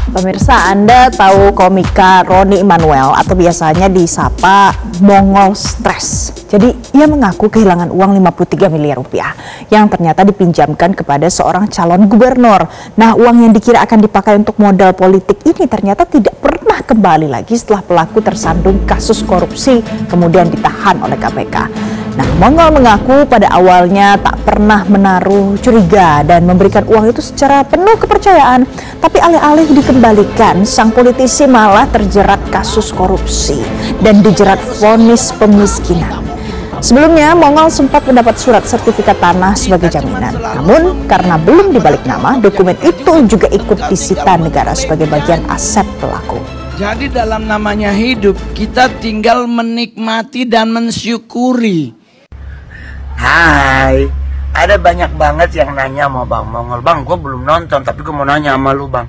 Pemirsa, Anda tahu komika Roni Immanuel atau biasanya disapa Mongol Stres. Jadi ia mengaku kehilangan uang 53 miliar rupiah yang ternyata dipinjamkan kepada seorang calon gubernur. Nah, uang yang dikira akan dipakai untuk modal politik ini ternyata tidak pernah kembali lagi setelah pelaku tersandung kasus korupsi kemudian ditahan oleh KPK. Nah, Mongol mengaku pada awalnya tak pernah menaruh curiga dan memberikan uang itu secara penuh kepercayaan. Tapi alih-alih dikembalikan, sang politisi malah terjerat kasus korupsi dan dijerat vonis pemiskinan. Sebelumnya, Mongol sempat mendapat surat sertifikat tanah sebagai jaminan. Namun, karena belum dibalik nama, dokumen itu juga ikut disita negara sebagai bagian aset pelaku. Jadi dalam namanya hidup, kita tinggal menikmati dan mensyukuri. Hai, ada banyak banget yang nanya sama Bang Mongol. Bang, gue belum nonton, tapi gue mau nanya sama lu, Bang.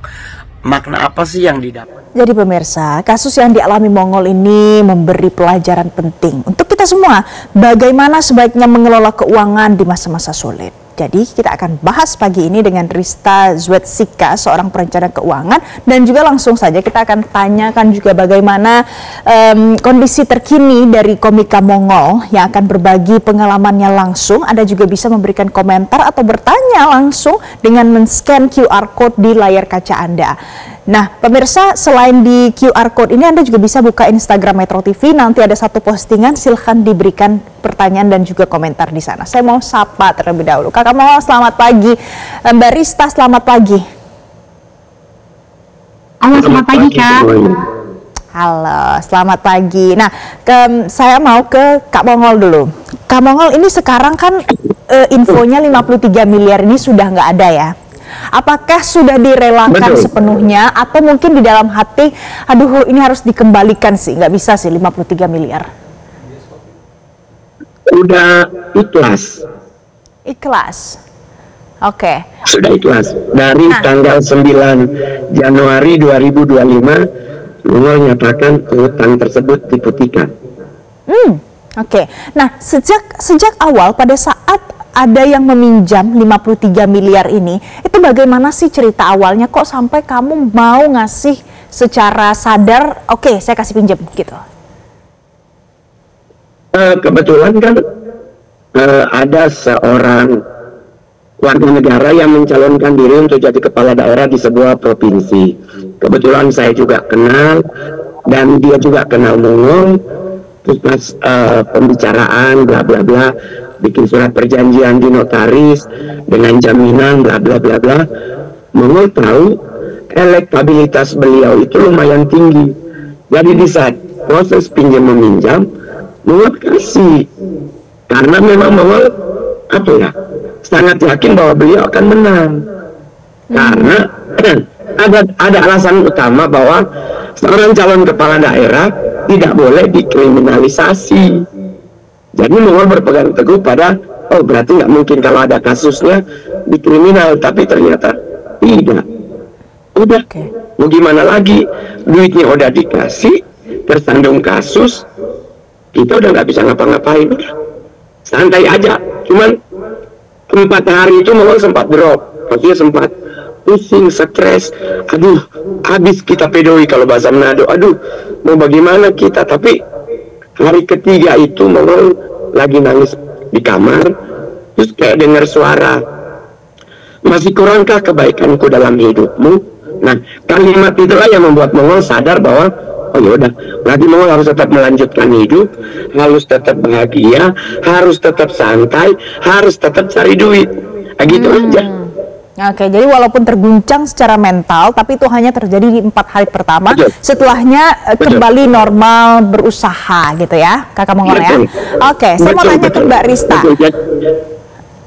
Makna apa sih yang didapat? Jadi pemirsa, kasus yang dialami Mongol ini memberi pelajaran penting untuk kita semua. Bagaimana sebaiknya mengelola keuangan di masa-masa sulit. Jadi kita akan bahas pagi ini dengan Rista Zwetsika, seorang perencana keuangan. Dan juga langsung saja kita akan tanyakan juga bagaimana kondisi terkini dari komika Mongol yang akan berbagi pengalamannya langsung. Anda juga bisa memberikan komentar atau bertanya langsung dengan men-scan QR Code di layar kaca Anda. Nah, pemirsa, selain di QR Code ini Anda juga bisa buka Instagram Metro TV. Nanti ada satu postingan, silahkan diberikan pertanyaan dan juga komentar di sana. Saya mau sapa terlebih dahulu. Kakak Mongol, selamat pagi. Mbak Rista, selamat pagi. Halo, selamat pagi, Kak. Halo, selamat pagi. Nah, saya mau ke Kak Mongol dulu. Kak Mongol, ini sekarang kan infonya 53 miliar ini sudah nggak ada ya? Apakah sudah direlakan sepenuhnya atau mungkin di dalam hati, aduh ini harus dikembalikan sih, nggak bisa sih 53 miliar? Udah ikhlas. Ikhlas? Oke. Sudah ikhlas. Dari tanggal 9 Januari 2025, Mongol nyatakan utang tersebut diputihkan. Oke. Nah, sejak awal pada saat ada yang meminjam 53 miliar ini, itu bagaimana sih cerita awalnya kok sampai kamu mau ngasih secara sadar, oke, saya kasih pinjam gitu? Kebetulan kan ada seorang warga negara yang mencalonkan diri untuk jadi kepala daerah di sebuah provinsi. Kebetulan saya juga kenal dan dia juga kenal Mongol. Terus pas pembicaraan bla bla bla, bikin surat perjanjian di notaris dengan jaminan bla bla bla bla, Mongol tahu elektabilitas beliau itu lumayan tinggi. Jadi di saat proses pinjam meminjam, Mongol kasih karena memang Mongol sangat yakin bahwa beliau akan menang. Karena ada alasan utama bahwa seorang calon kepala daerah tidak boleh dikriminalisasi. Jadi Mongol berpegang teguh pada, oh berarti nggak mungkin kalau ada kasusnya dikriminal, tapi ternyata tidak. Udah, mau gimana lagi? Duitnya udah dikasih, tersandung kasus, kita udah nggak bisa ngapa-ngapain. Udah, santai aja. Cuman 4 hari itu Mongol sempat drop, maksudnya sempat pusing, stres, aduh, habis kita pedoi kalau bahasa Manado, aduh, mau bagaimana kita. Tapi hari ketiga itu Mongol lagi nangis di kamar, terus kayak dengar suara, masih kurangkah kebaikanku dalam hidupmu? Nah, kalimat itulah yang membuat Mongol sadar bahwa, oh yaudah, berarti Mongol harus tetap melanjutkan hidup, harus tetap bahagia, harus tetap santai, harus tetap cari duit, gitu aja. Oke, jadi walaupun terguncang secara mental, tapi itu hanya terjadi di 4 hari pertama. Setelahnya kembali normal berusaha gitu ya, Kakak Mongol ya. Oke, saya mau tanya ke Mbak Rista.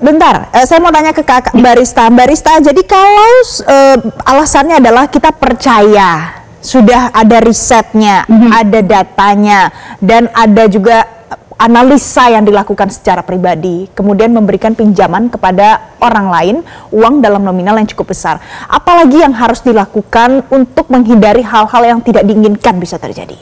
Bentar, saya mau tanya ke Kakak Mbak Rista. Mbak Rista, jadi kalau alasannya adalah kita percaya, sudah ada risetnya, ada datanya, dan ada juga analisa yang dilakukan secara pribadi, kemudian memberikan pinjaman kepada orang lain, uang dalam nominal yang cukup besar. Apalagi yang harus dilakukan untuk menghindari hal-hal yang tidak diinginkan bisa terjadi?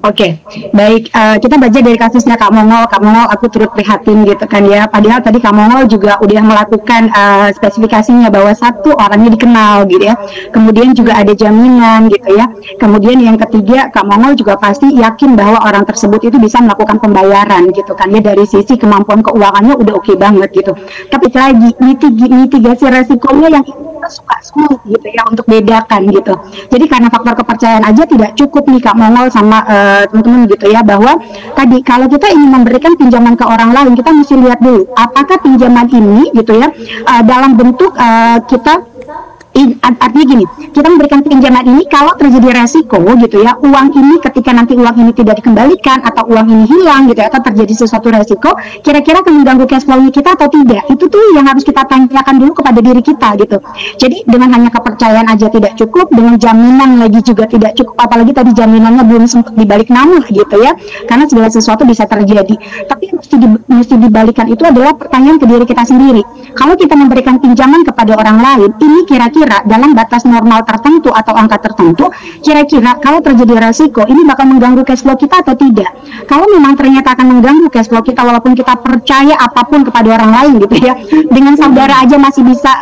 Oke, baik. Kita baca dari kasusnya Kak Mongol. Kak Mongol, aku turut prihatin gitu kan ya. Padahal tadi Kak Mongol juga udah melakukan spesifikasinya bahwa satu orangnya dikenal gitu ya. Kemudian juga ada jaminan gitu ya. Kemudian yang ketiga, Kak Mongol juga pasti yakin bahwa orang tersebut itu bisa melakukan pembayaran gitu kan ya. Dari sisi kemampuan keuangannya udah oke banget gitu. Tapi lagi mitigasi resikonya yang kita suka sulit gitu ya untuk bedakan gitu. Jadi karena faktor kepercayaan aja tidak cukup nih Kak Mongol sama teman-teman gitu ya, bahwa tadi kalau kita ingin memberikan pinjaman ke orang lain, kita mesti lihat dulu apakah pinjaman ini gitu ya dalam bentuk kita artinya gini, kita memberikan pinjaman ini kalau terjadi resiko gitu ya, uang ini ketika nanti uang ini tidak dikembalikan atau uang ini hilang gitu ya, atau terjadi sesuatu resiko, kira-kira akan mengganggu cash flow-nya kita atau tidak. Itu tuh yang harus kita tanyakan dulu kepada diri kita gitu. Jadi dengan hanya kepercayaan aja tidak cukup, dengan jaminan lagi juga tidak cukup, apalagi tadi jaminannya belum sempat dibalik nama gitu ya, karena segala sesuatu bisa terjadi. Tapi yang mesti dibalikan itu adalah pertanyaan ke diri kita sendiri. Kalau kita memberikan pinjaman kepada orang lain, ini kira-kira dalam batas normal tertentu atau angka tertentu, kira-kira kalau terjadi resiko ini bakal mengganggu cash flow kita atau tidak. Kalau memang ternyata akan mengganggu cash flow kita, walaupun kita percaya apapun kepada orang lain gitu ya, dengan saudara aja masih bisa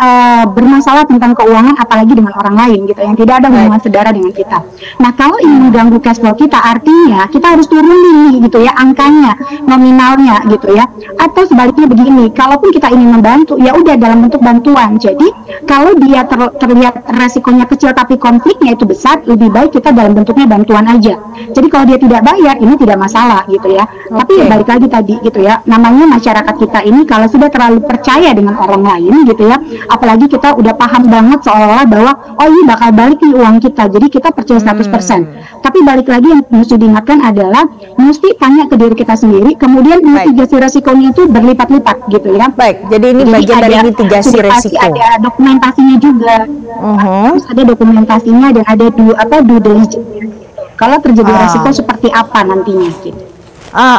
bermasalah tentang keuangan, apalagi dengan orang lain gitu yang tidak ada hubungan saudara dengan kita. Nah kalau ini mengganggu cash flow kita, artinya kita harus turunin nih gitu ya angkanya, nominalnya gitu ya. Atau sebaliknya begini, kalaupun kita ingin membantu, ya udah dalam bentuk bantuan. Jadi kalau dia terlihat resikonya kecil tapi konfliknya itu besar, lebih baik kita dalam bentuknya bantuan aja. Jadi kalau dia tidak bayar, ini tidak masalah gitu ya. Tapi ya balik lagi tadi gitu ya, namanya masyarakat kita ini kalau sudah terlalu percaya dengan orang lain gitu ya, apalagi kita udah paham banget seolah-olah bahwa oh ini bakal balik nih uang kita, jadi kita percaya 100%. Tapi balik lagi yang mesti diingatkan adalah mesti tanya ke diri kita sendiri, kemudian mitigasi resikonya itu berlipat-lipat gitu ya. Baik, jadi ini bagian dari mitigasi resiko. Ada dokumentasinya juga. Terus ada dokumentasinya dan ada due diligence. Kalau terjadi resiko seperti apa nantinya gitu.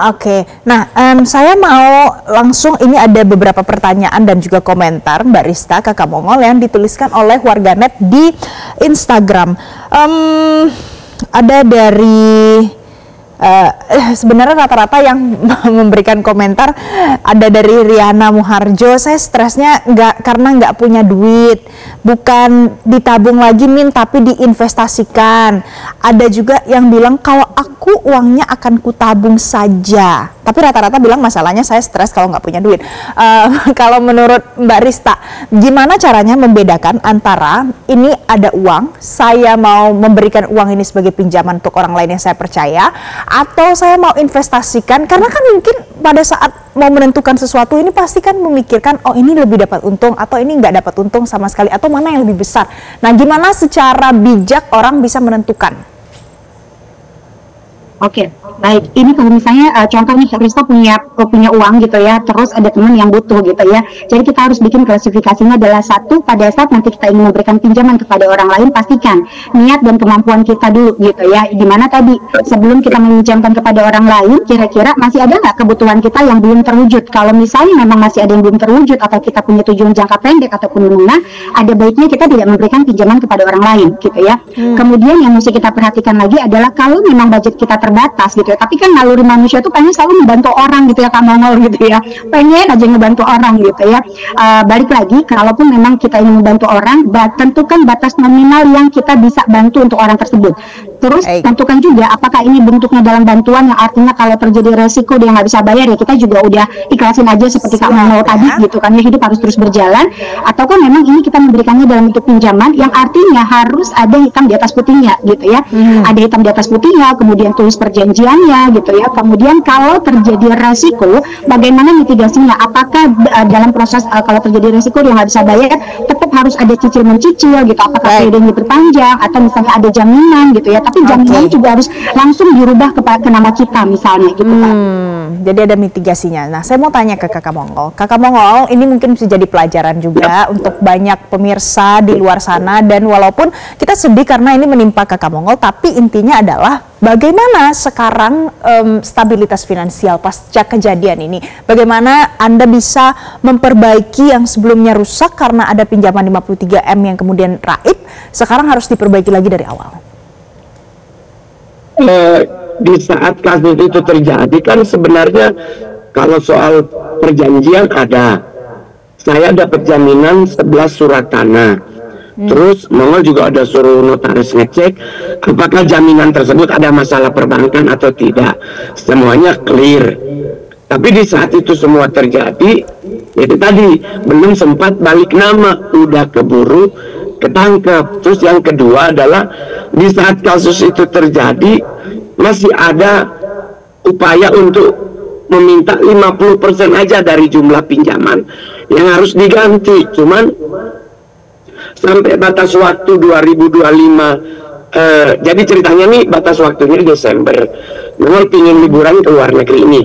Oke. Nah, saya mau langsung, ini ada beberapa pertanyaan dan juga komentar Mbak Rista, Kakak Mongol yang dituliskan oleh warganet di Instagram. Ada dari sebenarnya rata-rata yang memberikan komentar ada dari Riana Muharjo, saya stresnya karena nggak punya duit, bukan ditabung lagi Min tapi diinvestasikan. Ada juga yang bilang kalau aku uangnya akan kutabung saja, tapi rata-rata bilang masalahnya saya stres kalau nggak punya duit. Kalau menurut Mbak Rista, gimana caranya membedakan antara ini ada uang, saya mau memberikan uang ini sebagai pinjaman untuk orang lain yang saya percaya, atau saya mau investasikan, karena kan mungkin pada saat mau menentukan sesuatu ini pasti kan memikirkan oh ini lebih dapat untung atau ini nggak dapat untung sama sekali, atau mana yang lebih besar. Nah gimana secara bijak orang bisa menentukan? Oke, baik. Ini kalau misalnya contoh nih, Rista punya uang gitu ya, terus ada teman yang butuh gitu ya. Jadi kita harus bikin klasifikasinya adalah satu, pada saat nanti kita ingin memberikan pinjaman kepada orang lain, pastikan niat dan kemampuan kita dulu gitu ya. Dimana tadi sebelum kita meminjamkan kepada orang lain, kira-kira masih ada nggak kebutuhan kita yang belum terwujud. Kalau misalnya memang masih ada yang belum terwujud atau kita punya tujuan jangka pendek ataupun menengah, ada baiknya kita tidak memberikan pinjaman kepada orang lain gitu ya. Kemudian yang mesti kita perhatikan lagi adalah kalau memang budget kita terbatas gitu ya, tapi kan naluri manusia itu pengen selalu membantu orang gitu ya, Kak Mongol gitu ya, pengen aja ngebantu orang gitu ya. Balik lagi, kalaupun memang kita ingin membantu orang, tentukan batas nominal yang kita bisa bantu untuk orang tersebut. Terus tentukan juga apakah ini bentuknya dalam bantuan yang artinya kalau terjadi resiko dia nggak bisa bayar ya kita juga udah ikhlasin aja seperti Kak Mongol tadi gitu kan ya, hidup harus terus berjalan. Ataukah memang ini kita memberikannya dalam bentuk pinjaman yang artinya harus ada hitam di atas putihnya gitu ya. Ada hitam di atas putihnya, kemudian tulis perjanjiannya gitu ya. Kemudian kalau terjadi resiko, bagaimana mitigasinya? Apakah dalam proses kalau terjadi resiko dia nggak bisa bayar, tetap harus ada cicil mencicil gitu? Apakah kreditnya diperpanjang atau misalnya ada jaminan gitu ya? Tapi jaminan juga harus langsung dirubah ke nama kita misalnya gitu kan. Jadi ada mitigasinya. Nah, saya mau tanya ke Kakak Mongol. Kakak Mongol, ini mungkin bisa jadi pelajaran juga untuk banyak pemirsa di luar sana, dan walaupun kita sedih karena ini menimpa Kakak Mongol, tapi intinya adalah bagaimana sekarang stabilitas finansial pasca kejadian ini? Bagaimana Anda bisa memperbaiki yang sebelumnya rusak karena ada pinjaman 53M yang kemudian raib, sekarang harus diperbaiki lagi dari awal? di saat kasus itu terjadi kan sebenarnya kalau soal perjanjian ada, saya dapat jaminan 11 surat tanah. Terus Mongol juga ada suruh notaris ngecek apakah jaminan tersebut ada masalah perbankan atau tidak. Semuanya clear. Tapi di saat itu semua terjadi, itu tadi belum sempat balik nama, udah keburu ketangkep. Terus yang kedua adalah di saat kasus itu terjadi masih ada upaya untuk meminta 50% aja dari jumlah pinjaman yang harus diganti. Cuman sampai batas waktu 2025, jadi ceritanya nih batas waktunya Desember. Mongol pingin liburan ke luar negeri ini,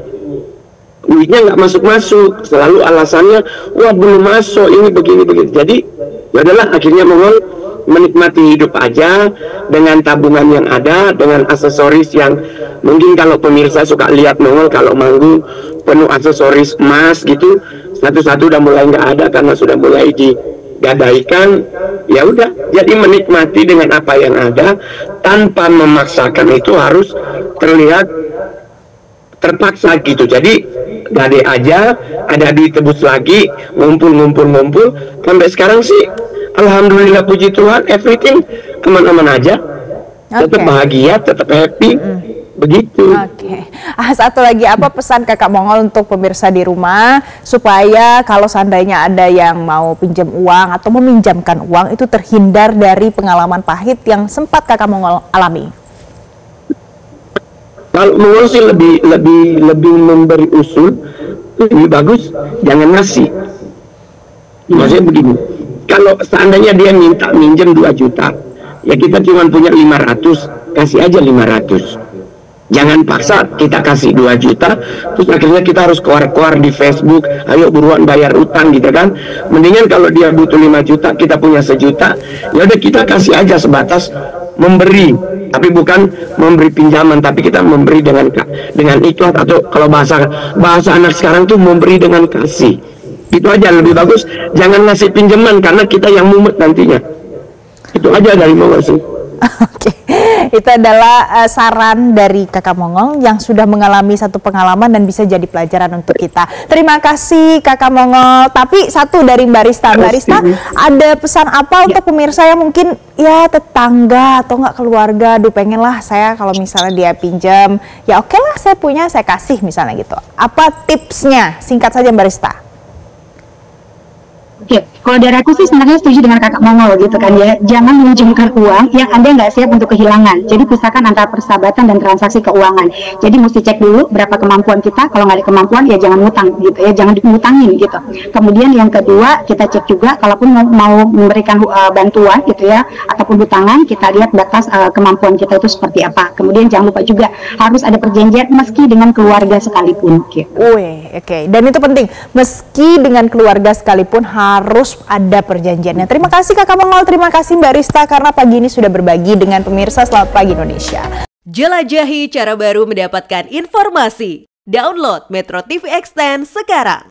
duitnya nggak masuk-masuk, selalu alasannya wah belum masuk, ini begini. Jadi adalah akhirnya Mongol menikmati hidup aja dengan tabungan yang ada, dengan aksesoris yang mungkin kalau pemirsa suka lihat Mongol kalau manggung penuh aksesoris emas gitu, satu-satu udah mulai nggak ada karena sudah mulai digadaikan. Ya udah, jadi menikmati dengan apa yang ada tanpa memaksakan, itu harus terlihat terpaksa gitu. Jadi gade aja, ada duit tebus lagi, ngumpul sampai sekarang sih alhamdulillah puji Tuhan everything aman-aman aja. Tetap bahagia, tetap happy. Begitu. Oke. Satu lagi, apa pesan Kakak Mongol untuk pemirsa di rumah supaya kalau seandainya ada yang mau pinjam uang atau meminjamkan uang itu terhindar dari pengalaman pahit yang sempat Kakak Mongol alami? Kalau Mongol sih lebih memberi usul, lebih bagus jangan ngasih. Maksudnya begini, kalau seandainya dia minta minjem 2 juta, ya kita cuma punya 500, kasih aja 500. Jangan paksa kita kasih 2 juta, terus akhirnya kita harus keluar di Facebook, ayo buruan bayar utang gitu kan. Mendingan kalau dia butuh 5 juta, kita punya 1 juta, ya udah kita kasih aja sebatas memberi, tapi bukan memberi pinjaman, tapi kita memberi dengan ikhlas, atau kalau bahasa anak sekarang tuh memberi dengan kasih. Itu aja lebih bagus, jangan ngasih pinjaman karena kita yang mumet nantinya. Itu aja dari Mongol sih. Oke, itu adalah saran dari Kakak Mongol yang sudah mengalami satu pengalaman dan bisa jadi pelajaran untuk kita. Terima kasih Kakak Mongol. Tapi satu dari Mbak Rista, ada pesan apa untuk pemirsa yang mungkin ya tetangga atau nggak keluarga, pengen lah saya kalau misalnya dia pinjam, ya oke lah saya punya, saya kasih misalnya gitu. Apa tipsnya? Singkat saja Mbak Rista. Oke, kalau dari aku sih sebenarnya setuju dengan Kakak Mongol gitu kan ya. Jangan meminjamkan uang yang Anda nggak siap untuk kehilangan. Jadi pisahkan antara persahabatan dan transaksi keuangan. Jadi mesti cek dulu berapa kemampuan kita. Kalau nggak ada kemampuan ya jangan ngutang gitu ya, jangan ngutangin gitu. Kemudian yang kedua, kita cek juga kalaupun mau memberikan bantuan gitu ya, ataupun hutangan, kita lihat batas kemampuan kita itu seperti apa. Kemudian jangan lupa juga harus ada perjanjian meski dengan keluarga sekalipun gitu. Oke. Dan itu penting, meski dengan keluarga sekalipun harus ada perjanjiannya. Terima kasih Kakak Mongol, terima kasih Mbak Rista karena pagi ini sudah berbagi dengan pemirsa. Selamat pagi Indonesia. Jelajahi cara baru mendapatkan informasi. Download Metro TV Extend sekarang.